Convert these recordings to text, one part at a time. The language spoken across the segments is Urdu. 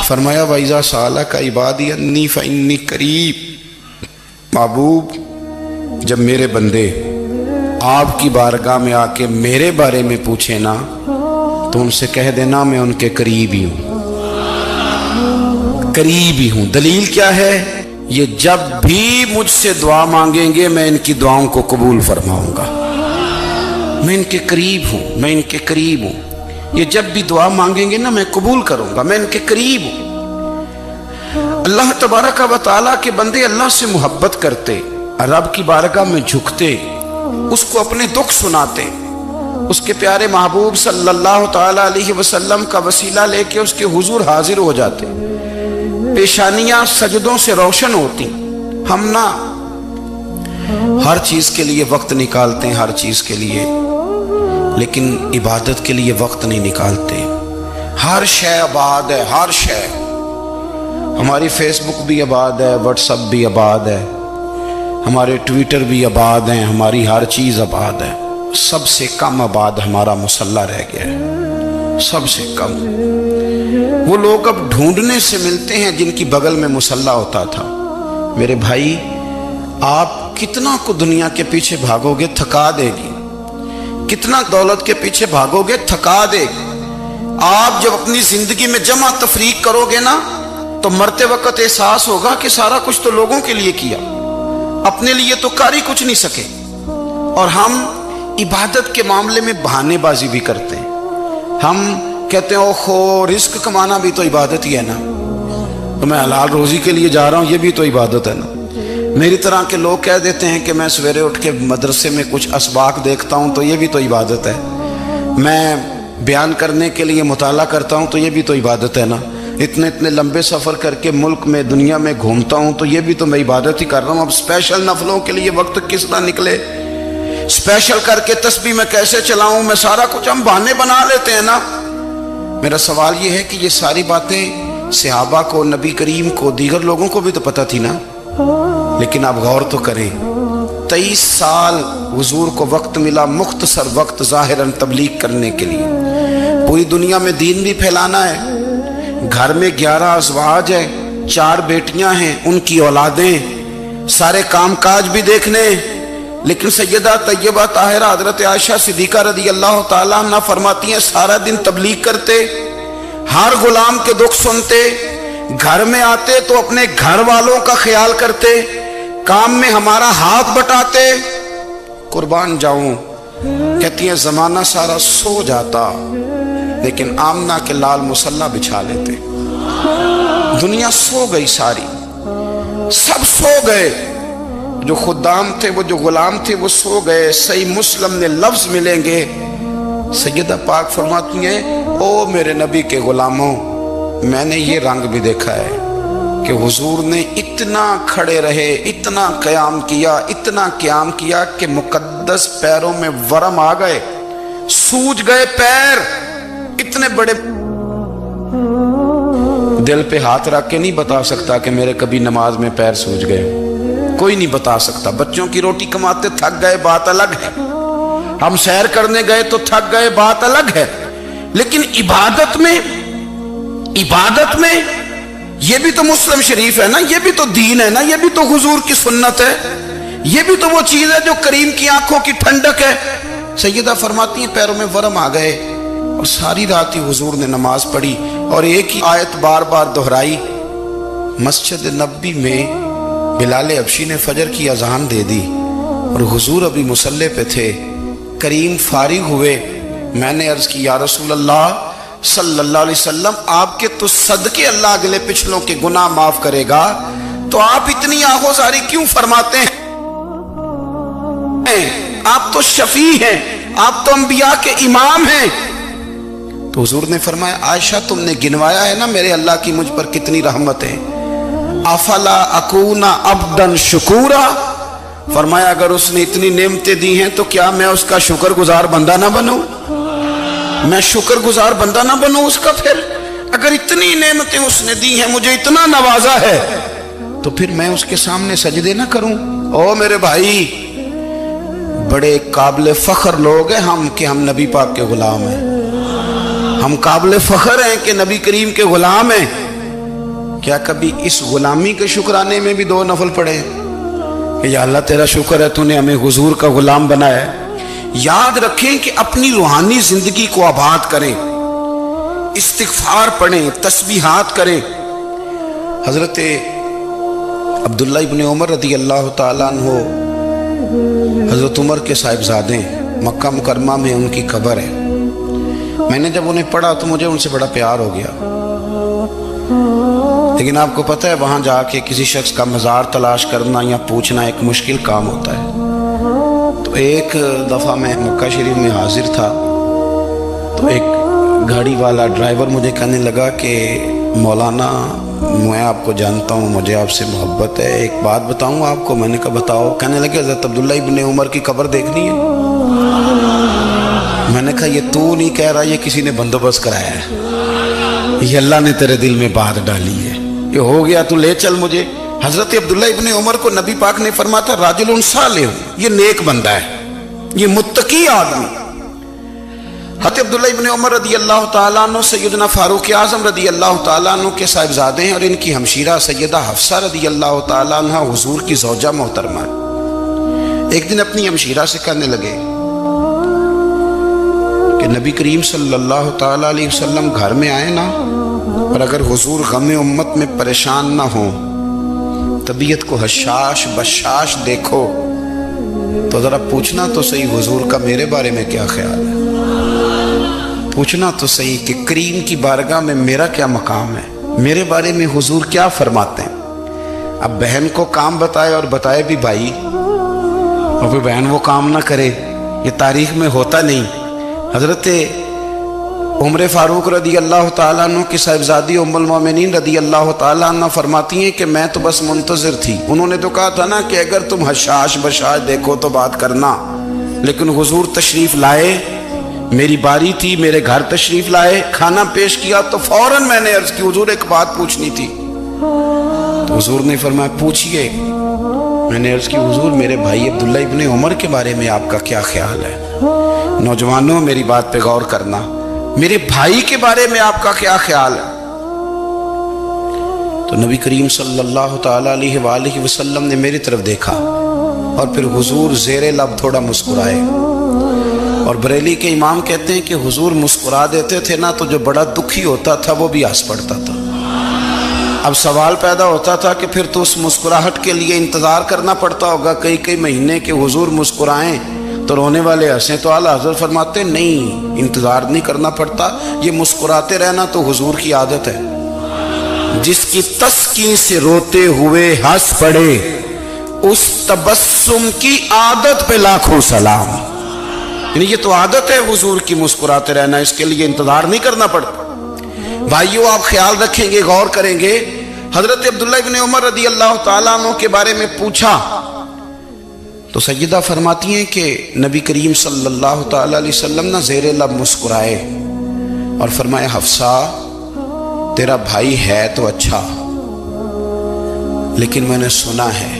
فرمایا وَإِذَا سَأَلَكَ عِبَادِي أَنِّي فَإِنِّي قَرِيب، محبوب جب میرے بندے آپ کی بارگاہ میں آ کے میرے بارے میں پوچھیں نا تو ان سے کہہ دینا میں ان کے قریب ہی ہوں، قریب ہی ہوں۔ دلیل کیا ہے؟ یہ جب بھی مجھ سے دعا مانگیں گے میں ان کی دعاؤں کو قبول فرماؤں گا، میں ان کے قریب ہوں، میں ان کے قریب ہوں۔ یہ جب بھی دعا مانگیں گے نا میں قبول کروں گا، میں ان کے قریب ہوں۔ اللہ تبارک و تعالیٰ کے بندے اللہ سے محبت کرتے، رب کی بارگاہ میں جھکتے، اس کو اپنے دکھ سناتے، اس کے پیارے محبوب صلی اللہ تعالیٰ علیہ وسلم کا وسیلہ لے کے اس کے حضور حاضر ہو جاتے، پیشانیاں سجدوں سے روشن ہوتی۔ ہم نا ہر چیز کے لیے وقت نکالتے ہیں، ہر چیز کے لیے، لیکن عبادت کے لیے وقت نہیں نکالتے۔ ہر شے آباد ہے، ہر شے، ہماری فیس بک بھی آباد ہے، واٹس ایپ بھی آباد ہے، ہمارے ٹویٹر بھی آباد ہیں، ہماری ہر چیز آباد ہے۔ سب سے کم آباد ہمارا مصلی رہ گیا ہے، سب سے کم۔ وہ لوگ اب ڈھونڈنے سے ملتے ہیں جن کی بغل میں مصلی ہوتا تھا۔ میرے بھائی آپ کتنا کو دنیا کے پیچھے بھاگو گے تھکا دے گی، کتنا دولت کے پیچھے بھاگو گے تھکا دے گی۔ آپ جب اپنی زندگی میں جمع تفریق کرو گے نا تو مرتے وقت احساس ہوگا کہ سارا کچھ تو لوگوں کے لیے کیا، اپنے لیے تو کاری کچھ نہیں سکے۔ اور ہم عبادت کے معاملے میں بہانے بازی بھی کرتے ہیں۔ ہم کہتے ہیں اوہو رزق کمانا بھی تو عبادت ہی ہے نا، تو میں حلال روزی کے لیے جا رہا ہوں، یہ بھی تو عبادت ہے نا۔ میری طرح کے لوگ کہہ دیتے ہیں کہ میں سویرے اٹھ کے مدرسے میں کچھ اسباق دیکھتا ہوں تو یہ بھی تو عبادت ہے، میں بیان کرنے کے لیے مطالعہ کرتا ہوں تو یہ بھی تو عبادت ہے نا، اتنے لمبے سفر کر کے ملک میں دنیا میں گھومتا ہوں تو یہ بھی تو میں عبادت ہی کر رہا ہوں۔ اب اسپیشل نفلوں کے لیے وقت کس طرح نکلے، اسپیشل کر کے تسبیح میں کیسے چلاؤں، میں سارا کچھ ہم بہانے بنا لیتے ہیں نا۔ میرا سوال یہ ہے کہ یہ ساری باتیں صحابہ کو، نبی کریم کو، دیگر لوگوں کو بھی تو پتہ تھی نا، لیکن آپ غور تو کریں 23 سال حضور کو وقت ملا، مختصر وقت ظاہراً تبلیغ کرنے کے لیے، پوری دنیا میں دین بھی پھیلانا ہے۔ گھر میں 11 ازواج ہیں، 4 بیٹیاں ہیں، ان کی اولادیں، سارے کام کاج بھی دیکھنے، لیکن سیدہ طیبہ طاہرہ حضرت عائشہ صدیقہ رضی اللہ تعالیٰ عنہ فرماتی ہیں سارا دن تبلیغ کرتے، ہر غلام کے دکھ سنتے، گھر میں آتے تو اپنے گھر والوں کا خیال کرتے، کام میں ہمارا ہاتھ بٹاتے۔ قربان جاؤں، کہتی ہیں زمانہ سارا سو جاتا لیکن آمنہ کے لال مصلی بچھا لیتے۔ دنیا سو گئی، ساری سب سو گئے، جو خدام تھے، وہ جو غلام تھے وہ سو گئے۔ صحیح مسلم میں لفظ ملیں گے، سیدہ پاک فرماتی ہیں او میرے نبی کے غلاموں، میں نے یہ رنگ بھی دیکھا ہے کہ حضور نے اتنا کھڑے رہے، اتنا قیام کیا، اتنا قیام کیا کہ مقدس پیروں میں ورم آ گئے، سوج گئے پیر، اتنے بڑے۔ دل پہ ہاتھ رکھ کے نہیں بتا سکتا کہ میرے کبھی نماز میں پیر سوج گئے، کوئی نہیں بتا سکتا۔ بچوں کی روٹی کماتے تھک گئے بات الگ ہے، ہم سیر کرنے گئے تو تھک گئے بات الگ ہے، لیکن عبادت میں یہ بھی تو مسلم شریف ہے نا، یہ بھی تو دین ہے نا، یہ بھی تو حضور کی سنت ہے، یہ بھی تو وہ چیز ہے جو کریم کی آنکھوں کی ٹھنڈک ہے۔ سیدہ فرماتی ہیں پیروں میں ورم آ گئے، اور ساری رات ہی حضور نے نماز پڑھی اور ایک ہی آیت بار بار دہرائی۔ مسجد نبوی میں بلال حبشی نے فجر کی اذان دے دی اور حضور ابھی مصلی پہ تھے، کریم فارغ ہوئے۔ میں نے عرض کی یا رسول اللہ صلی اللہ علیہ وسلم، آپ کے تو صدقے اللہ اگلے پچھلوں کے گناہ معاف کرے گا، تو آپ اتنی آہوزاری کیوں فرماتے ہیں؟ آپ تو شفیع ہیں، آپ تو انبیاء کے امام ہیں۔ تو حضور نے فرمایا عائشہ تم نے گنوایا ہے نا میرے اللہ کی مجھ پر کتنی رحمت ہے، افلا اکونا عبدا شکورا، فرمایا اگر اس نے اتنی نعمتیں دی ہیں تو کیا میں اس کا شکر گزار بندہ نہ بنوں، میں شکر گزار بندہ نہ بنوں اس کا؟ پھر اگر اتنی نعمتیں اس نے دی ہیں، مجھے اتنا نوازا ہے، تو پھر میں اس کے سامنے سجدے نہ کروں؟ او میرے بھائی، بڑے قابل فخر لوگ ہیں ہم کہ ہم نبی پاک کے غلام ہیں، ہم قابل فخر ہیں کہ نبی کریم کے غلام ہیں، کیا کبھی اس غلامی کے شکرانے میں بھی 2 نفل پڑھے کہ یا اللہ تیرا شکر ہے تو نے ہمیں حضور کا غلام بنایا ہے؟ یاد رکھیں کہ اپنی روحانی زندگی کو آباد کریں، استغفار پڑھیں، تسبیحات کریں۔ حضرت عبداللہ ابن عمر رضی اللہ تعالیٰ عنہ حضرت عمر کے صاحبزادے مکہ مکرمہ میں ان کی قبر ہے۔ میں نے جب انہیں پڑھا تو مجھے ان سے بڑا پیار ہو گیا، لیکن آپ کو پتہ ہے وہاں جا کے کسی شخص کا مزار تلاش کرنا یا پوچھنا ایک مشکل کام ہوتا ہے۔ تو ایک دفعہ میں مکہ شریف میں حاضر تھا تو ایک گاڑی والا ڈرائیور مجھے کہنے لگا کہ مولانا میں آپ کو جانتا ہوں، مجھے آپ سے محبت ہے، ایک بات بتاؤں آپ کو؟ میں نے کہا بتاؤ۔ کہنے لگے حضرت عبداللہ ابن عمر کی قبر دیکھنی ہے؟ میں نے کہا یہ تو نہیں کہہ رہا، یہ کسی نے بندوبست کرایا ہے، یہ اللہ نے تیرے دل میں بات ڈالی ہے، یہ ہو گیا تو لے چل مجھے۔ حضرت عبداللہ ابن عمر کو نبی پاک نے فرمایا تھا راجل صالح، یہ نیک بندہ ہے، یہ متقی آدمی۔ حضرت عبداللہ ابن عمر رضی اللہ تعالیٰ عنہ سیدنا فاروق اعظم رضی اللہ تعالیٰ عنہ کے صاحبزادے ہیں، اور ان کی ہمشیرہ سیدہ حفصہ رضی اللہ تعالیٰ عنہ حضور کی زوجہ محترمہ ہے۔ ایک دن اپنی ہمشیرہ سے کہنے لگے کہ نبی کریم صلی اللہ تعالیٰ علیہ وسلم گھر میں آئے نا، اور اگر حضور غم امت میں پریشان نہ ہوں، طبیعت کو حشاش بشاش دیکھو تو ذرا پوچھنا تو صحیح حضور کا میرے بارے میں کیا خیال ہے، پوچھنا تو صحیح کہ کریم کی بارگاہ میں میرا کیا مقام ہے، میرے بارے میں حضور کیا فرماتے ہیں۔ اب بہن کو کام بتائے اور بتائے بھی بھائی، اور پھر بہن وہ کام نہ کرے، یہ تاریخ میں ہوتا نہیں۔ حضرت عمر فاروق رضی اللہ تعالیٰ عنہ کی صاحبزادی ام المومنین رضی اللہ تعالیٰ عنہ فرماتی ہیں کہ میں تو بس منتظر تھی، انہوں نے تو کہا تھا نا کہ اگر تم حشاش بشاش دیکھو تو بات کرنا، لیکن حضور تشریف لائے، میری باری تھی، میرے گھر تشریف لائے، کھانا پیش کیا تو فوراً میں نے عرض کی حضور ایک بات پوچھنی تھی۔ تو حضور نے فرمایا پوچھئے۔ میں نے عرض کی حضور میرے بھائی عبداللہ ابن عمر کے بارے میں آپ کا کیا خیال ہے؟ نوجوانوں میری بات پہ غور کرنا، میرے بھائی کے بارے میں آپ کا کیا خیال ہے؟ تو نبی کریم صلی اللہ تعالیٰ علیہ وآلہ وسلم نے میری طرف دیکھا اور پھر حضور زیر لب تھوڑا مسکرائے، اور بریلی کے امام کہتے ہیں کہ حضور مسکرا دیتے تھے نا تو جو بڑا دکھی ہوتا تھا وہ بھی ہنس پڑتا تھا۔ اب سوال پیدا ہوتا تھا کہ پھر تو اس مسکراہٹ کے لیے انتظار کرنا پڑتا ہوگا کئی مہینے کے حضور مسکرائیں تو رونے والے ہنسیں، تو اعلیٰ حضرت فرماتے نہیں، انتظار نہیں کرنا پڑتا، یہ مسکراتے رہنا تو حضور کی عادت ہے۔ جس کی تسکین سے روتے ہوئے ہنس پڑے اس تبسم کی عادت پہ لاکھوں سلام، یعنی یہ تو عادت ہے حضور کی مسکراتے رہنا، اس کے لیے انتظار نہیں کرنا پڑتا۔ بھائیو آپ خیال رکھیں گے، غور کریں گے، حضرت عبداللہ ابن عمر رضی اللہ تعالیٰ عنہ کے بارے میں پوچھا تو سیدہ فرماتی ہیں کہ نبی کریم صلی اللہ تعالیٰ علیہ وسلم نہ زیر لب مسکرائے اور فرمایا حفصہ تیرا بھائی ہے تو اچھا، لیکن میں نے سنا ہے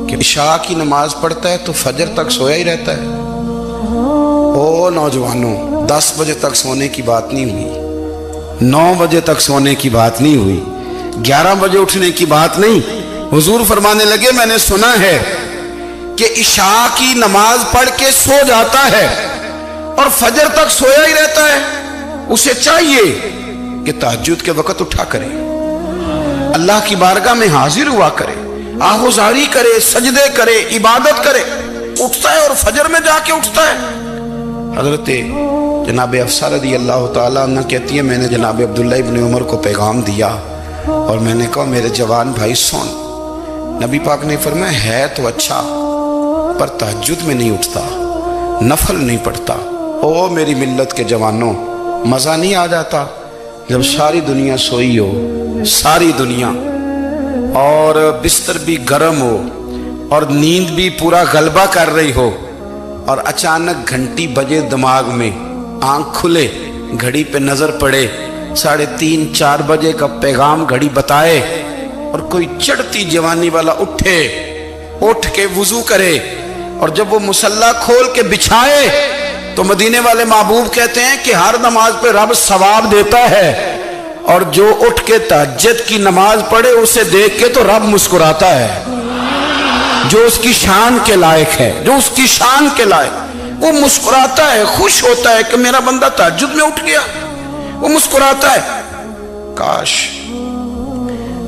کہ عشاء کی نماز پڑھتا ہے تو فجر تک سویا ہی رہتا ہے۔ او نوجوانوں، 10 بجے تک سونے کی بات نہیں ہوئی، 9 بجے تک سونے کی بات نہیں ہوئی، 11 بجے اٹھنے کی بات نہیں۔ حضور فرمانے لگے میں نے سنا ہے کہ عشاء کی نماز پڑھ کے سو جاتا ہے اور فجر تک سویا ہی رہتا ہے، اسے چاہیے کہ تہجد کے وقت اٹھا کرے، اللہ کی بارگاہ میں حاضر ہوا کرے، آہوزاری کرے، سجدے کرے، عبادت کرے، اٹھتا ہے اور فجر میں جا کے اٹھتا ہے۔ حضرت جناب حفصہ رضی اللہ تعالیٰ عنہ کہتی ہے میں نے جناب عبداللہ ابن عمر کو پیغام دیا اور میں نے کہا میرے جوان بھائی سن، نبی پاک نے فرمایا ہے تو اچھا پر تہجد میں نہیں اٹھتا، نفل نہیں پڑھتا۔ او میری ملت کے جوانوں، مزہ نہیں آ جاتا جب ساری دنیا سوئی ہو، ساری دنیا، اور بستر بھی گرم ہو اور نیند بھی پورا غلبہ کر رہی ہو، اور اچانک گھنٹی بجے دماغ میں، آنکھ کھلے، گھڑی پہ نظر پڑے، 3:30 4 بجے کا پیغام گھڑی بتائے، اور کوئی چڑھتی جوانی والا اٹھ کے وضو کرے، اور جب وہ مصلی کھول کے بچھائے تو مدینے والے محبوب کہتے ہیں کہ ہر نماز پہ رب ثواب دیتا ہے، اور جو اٹھ کے تہجد کی نماز پڑھے اسے دیکھ کے تو رب مسکراتا ہے، جو اس کی شان کے لائق ہے، جو اس کی شان کے لائق، وہ مسکراتا ہے، خوش ہوتا ہے کہ میرا بندہ تہجد میں اٹھ گیا، وہ مسکراتا ہے۔ کاش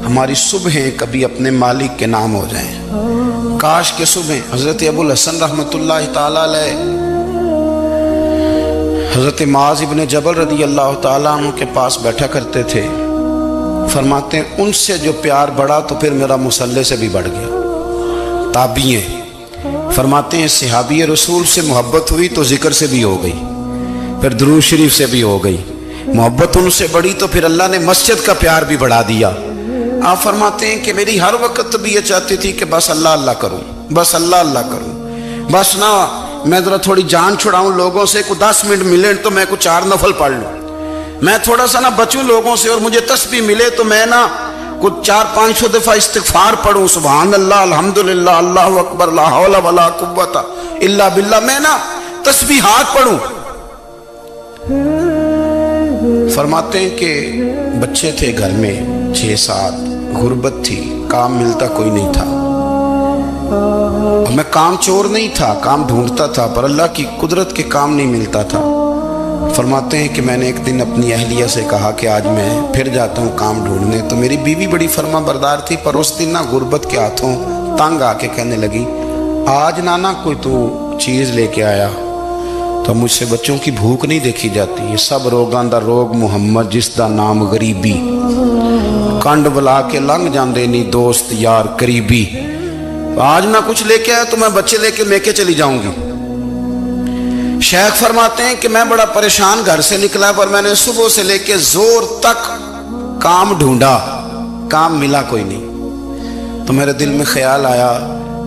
ہماری صبحیں کبھی اپنے مالک کے نام ہو جائیں، کاش کے صبحیں۔ حضرت ابو الحسن رحمۃ اللہ تعالیٰ علیہ حضرت معاذ ابن جبل رضی اللہ تعالیٰ عنہ کے پاس بیٹھا کرتے تھے، فرماتے ہیں ان سے جو پیار بڑھا تو پھر میرا مصلی سے بھی بڑھ گیا۔ تابعی ہیں، فرماتے ہیں صحابی رسول سے محبت ہوئی تو ذکر سے بھی ہو گئی، پھر درود شریف سے بھی ہو گئی، محبت ان سے بڑھی تو پھر اللہ نے مسجد کا پیار بھی بڑھا دیا۔ آپ فرماتے ہیں کہ میری ہر وقت بھی یہ چاہتی تھی کہ بس اللہ اللہ کروں، بس اللہ اللہ کروں، بس نہ میں ذرا تھوڑی جان چھڑاؤں لوگوں سے، کوئی 10 منٹ ملے تو میں کچھ 4 نفل پڑھ لوں، میں تھوڑا سا نہ بچوں لوگوں سے، اور مجھے تسبیح ملے تو میں نہ کچھ 400-500 دفعہ استغفار پڑھوں، سبحان اللہ، الحمدللہ، اللہ اکبر، لا حول ولا قوت الا باللہ، میں نہ تسبیحات پڑھوں۔ فرماتے ہیں کہ بچے تھے گھر میں 6-7، غربت تھی، کام ملتا کوئی نہیں تھا، اور میں کام چور نہیں تھا، کام ڈھونڈتا تھا، پر اللہ کی قدرت کے کام نہیں ملتا تھا۔ فرماتے ہیں کہ میں نے ایک دن اپنی اہلیہ سے کہا کہ آج میں پھر جاتا ہوں کام ڈھونڈنے، تو میری بیوی بڑی فرما بردار تھی، پر اس دن نہ غربت کے ہاتھوں تنگ آ کے کہنے لگی آج نانا کوئی تو چیز لے کے آیا، تو مجھ سے بچوں کی بھوک نہیں دیکھی جاتی، یہ سب روگاں دا روگ محمد جس دا نام غریبی، کنڈ بلا کے لنگ جاندے نہیں دوست یار قریبی، آج نہ کچھ لے کے آیا تو میں بچے لے کے چلی جاؤں گی۔ شیخ فرماتے ہیں کہ میں بڑا پریشان گھر سے نکلا، پر میں نے صبح سے لے کے زور تک کام ڈھونڈا، کام ملا کوئی نہیں، تو میرے دل میں خیال آیا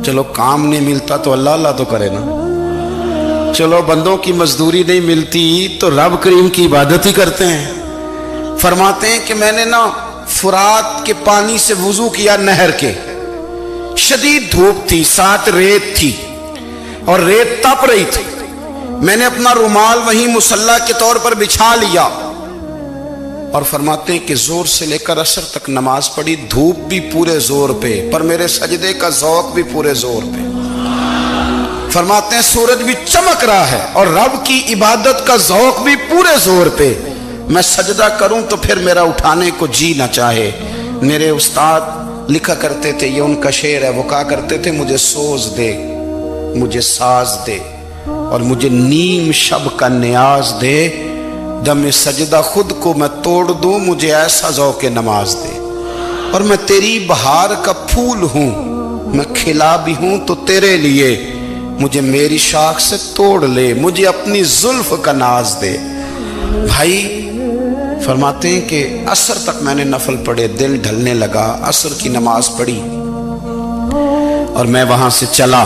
چلو کام نہیں ملتا تو اللہ اللہ تو کرے نا، چلو بندوں کی مزدوری نہیں ملتی تو رب کریم کی عبادت ہی کرتے ہیں۔ فرماتے ہیں کہ میں نے نا فرات کے پانی سے وضو کیا، نہر کے، شدید دھوپ تھی، ساتھ ریت تھی اور ریت تپ رہی تھی، میں نے اپنا رومال وہیں مصلی کے طور پر بچھا لیا، اور فرماتے ہیں کہ زور سے لے کر عصر تک نماز پڑھی، دھوپ بھی پورے زور پہ، پر میرے سجدے کا ذوق بھی پورے زور پہ۔ فرماتے ہیں سورج بھی چمک رہا ہے اور رب کی عبادت کا ذوق بھی پورے زور پہ، میں سجدہ کروں تو پھر میرا اٹھانے کو جی نہ چاہے۔ میرے استاد لکھا کرتے تھے، یہ ان کا شعر ہے، وہ کہا کرتے تھے مجھے سوز دے، مجھے ساز دے، اور مجھے نیم شب کا نیاز دے، دم سجدہ خود کو میں توڑ دوں، مجھے ایسا ذوق نماز دے، اور میں تیری بہار کا پھول ہوں، میں کھلا بھی ہوں تو تیرے لیے، مجھے میری شاخ سے توڑ لے، مجھے اپنی زلف کا ناز دے۔ بھائی فرماتے ہیں کہ عصر تک میں نے نفل پڑھے، دل ڈھلنے لگا، عصر کی نماز پڑھی اور میں وہاں سے چلا۔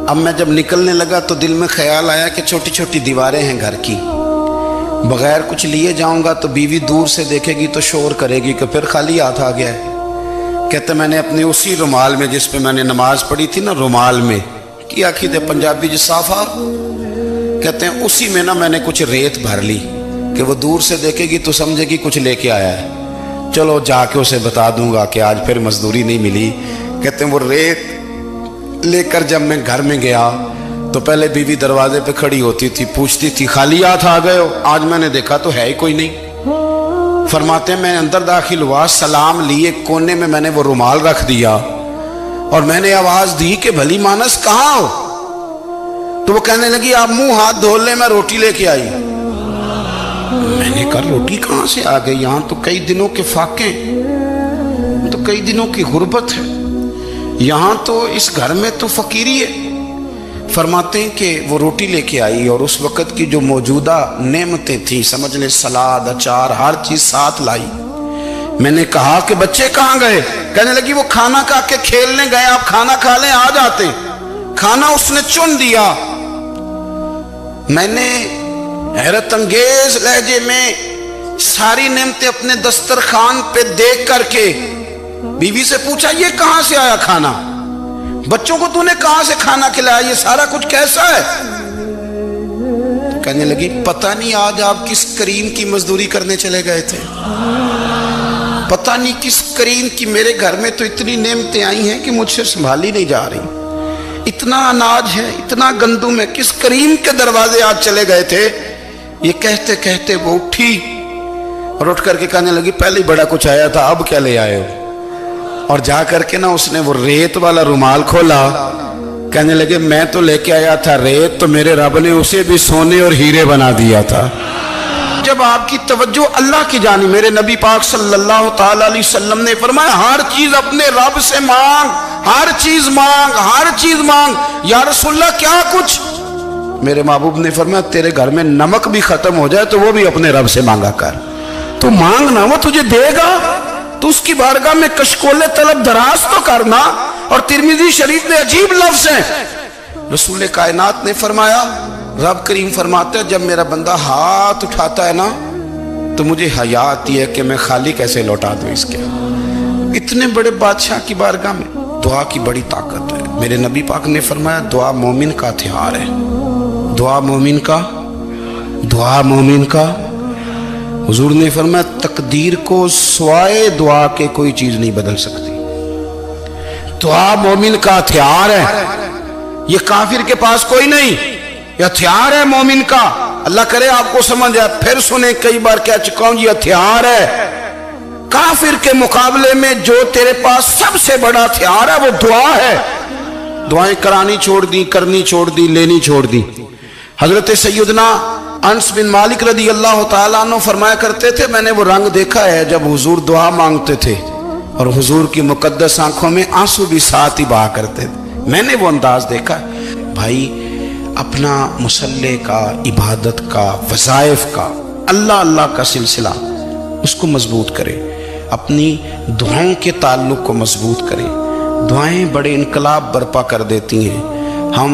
اب میں جب نکلنے لگا تو دل میں خیال آیا کہ چھوٹی چھوٹی دیواریں ہیں گھر کی، بغیر کچھ لیے جاؤں گا تو بیوی دور سے دیکھے گی تو شور کرے گی کہ پھر خالی ہاتھ آ گیا ہے۔ کہتے میں نے اپنے اسی رومال میں جس پہ میں نے نماز پڑھی تھی نا، رومال میں کی آخی تھے پنجابی جسافہ، کہتے ہیں اسی میں نا میں نے کچھ ریت بھر لی کہ وہ دور سے دیکھے گی تو سمجھے گی کچھ لے کے آیا ہے، چلو جا کے اسے بتا دوں گا کہ آج پھر مزدوری نہیں ملی۔ کہتے ہیں وہ ریت لے کر جب میں گھر میں گیا تو پہلے بیوی دروازے پہ کھڑی ہوتی تھی، پوچھتی تھی خالی ہاتھ آ گئے ہو؟ آج میں نے دیکھا تو ہے ہی کوئی نہیں۔ فرماتے ہیں میں اندر داخل ہوا، سلام لیے، کونے میں میں نے وہ رومال رکھ دیا اور میں نے آواز دی کہ بھلی مانس کہاں ہو؟ تو وہ کہنے لگی آپ منہ ہاتھ دھو لیں، میں روٹی لے کے آئی۔ میں نے کہا روٹی کہاں سے آ گئی؟ یہاں تو کئی دنوں کے فاقے، تو کئی دنوں کی غربت ہے، یہاں تو اس گھر میں تو فقیری ہے۔ فرماتے ہیں کہ وہ روٹی لے کے آئی اور اس وقت کی جو موجودہ نعمتیں تھیں، سمجھ لیں سلاد، اچار، ہر چیز ساتھ لائی۔ میں نے کہا کہ بچے کہاں گئے؟ کہنے لگی وہ کھانا کھا کے کھیلنے گئے، آپ کھانا کھا لیں آ جاتے۔ کھانا اس نے چن دیا۔ میں نے حیرت انگیز لہجے میں ساری نعمتیں اپنے دسترخوان پہ دیکھ کر کے بیوی سے پوچھا یہ کہاں سے آیا کھانا؟ بچوں کو تو نے کہاں سے کھانا کھلایا؟ یہ سارا کچھ کیسا ہے؟ کہنے لگی پتہ نہیں آج آپ کس کریم کی مزدوری کرنے چلے گئے تھے، پتہ نہیں کس کریم کی، میرے گھر میں تو اتنی نعمتیں آئی ہیں کہ مجھ سے سنبھالی نہیں جا رہی، اتنا اناج ہے، اتنا گندم ہے، کس کریم کے دروازے آج چلے گئے تھے؟ یہ کہتے کہتے وہ اٹھی اور اٹھ کر کے کہنے لگی پہلے بڑا کچھ آیا تھا، اب کیا لے آئے ہو؟ اور جا کر کے نا اس نے وہ ریت والا رومال کھولا، کہنے لگے میں تو لے کے آیا تھا ریت، تو میرے رب نے اسے بھی سونے اور ہیرے بنا دیا تھا۔ جب آپ کی توجہ اللہ کی جانب، میرے نبی پاک صلی اللہ تعالی علیہ وسلم نے فرمایا ہر چیز اپنے رب سے مانگ، ہر چیز مانگ، ہر چیز مانگ۔ یا رسول اللہ کیا کچھ؟ میرے محبوب نے فرمایا تیرے گھر میں نمک بھی ختم ہو جائے تو وہ بھی اپنے رب سے مانگا کر، تو مانگنا وہ تجھے دے گا، تو اس کی بارگاہ میں کشکول طلب دراز تو کرنا۔ اور ترمذی شریف میں عجیب لفظ ہیں، رسول کائنات نے فرمایا، رب کریم فرماتا ہے جب میرا بندہ ہاتھ اٹھاتا ہے نا تو مجھے حیا آتی ہے کہ میں خالی کیسے لوٹا دوں اس کے۔ اتنے بڑے بادشاہ کی بارگاہ میں دعا کی بڑی طاقت ہے۔ میرے نبی پاک نے فرمایا دعا مومن کا ہتھیار ہے، دعا مومن کا، دعا مومن کا۔ حضور نے فرمایا تقدیر کو سوائے دعا کے کوئی چیز نہیں بدل سکتی، دعا مومن کا ہتھیار ہے، یہ کافر کے پاس کوئی نہیں، یہ ہتھیار ہے مومن کا۔ اللہ کرے آپ کو سمجھ آئے، پھر سنیں، کئی بار کہہ چکا ہوں یہ ہتھیار ہے۔ کافر کے مقابلے میں جو تیرے پاس سب سے بڑا ہتھیار ہے وہ دعا ہے۔ دعائیں کرانی چھوڑ دی، کرنی چھوڑ دی، لینی چھوڑ دی۔ حضرت سیدنا انس بن مالک رضی اللہ تعالیٰ عنہ فرمایا کرتے تھے میں نے وہ رنگ دیکھا ہے جب حضور دعا مانگتے تھے اور حضور کی مقدس آنکھوں میں آنسو بھی ساتھ ہی بہا کرتے تھے، میں نے وہ انداز دیکھا ہے۔ بھائی اپنا مصلی کا، عبادت کا، وظائف کا، اللہ اللہ کا سلسلہ اس کو مضبوط کرے، اپنی دعاؤں کے تعلق کو مضبوط کرے۔ دعائیں بڑے انقلاب برپا کر دیتی ہیں۔ ہم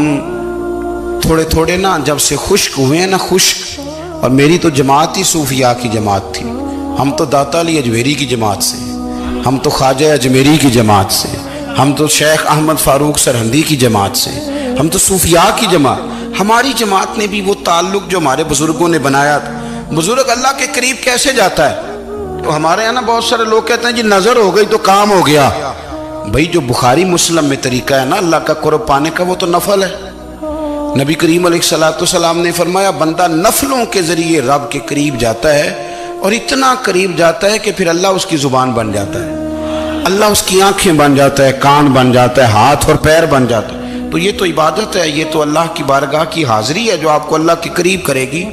تھوڑے تھوڑے نا جب سے خشک ہوئے ہیں نا، خشک، اور میری تو جماعت ہی صوفیاء کی جماعت تھی، ہم تو داتا علی اجمیری کی جماعت سے، ہم تو خواجہ اجمیری کی جماعت سے، ہم تو شیخ احمد فاروق سرہندی کی جماعت سے، ہم تو صوفیاء کی جماعت۔ ہماری جماعت نے بھی وہ تعلق جو ہمارے بزرگوں نے بنایا تھا۔ بزرگ اللہ کے قریب کیسے جاتا ہے؟ تو ہمارے یہاں نا بہت سارے لوگ کہتے ہیں جی نظر ہو گئی تو کام ہو گیا۔ بھائی جو بخاری مسلم میں طریقہ ہے نا اللہ کا قرب پانے کا وہ تو نفل ہے۔ نبی کریم علیہ السلام نے فرمایا بندہ نفلوں کے ذریعے رب کے قریب جاتا ہے، اور اتنا قریب جاتا ہے کہ پھر اللہ اس کی زبان بن جاتا ہے، اللہ اس کی آنکھیں بن جاتا ہے، کان بن جاتا ہے، ہاتھ اور پیر بن جاتا ہے۔ تو یہ تو عبادت ہے، یہ تو اللہ کی بارگاہ کی حاضری ہے جو آپ کو اللہ کے قریب کرے گی۔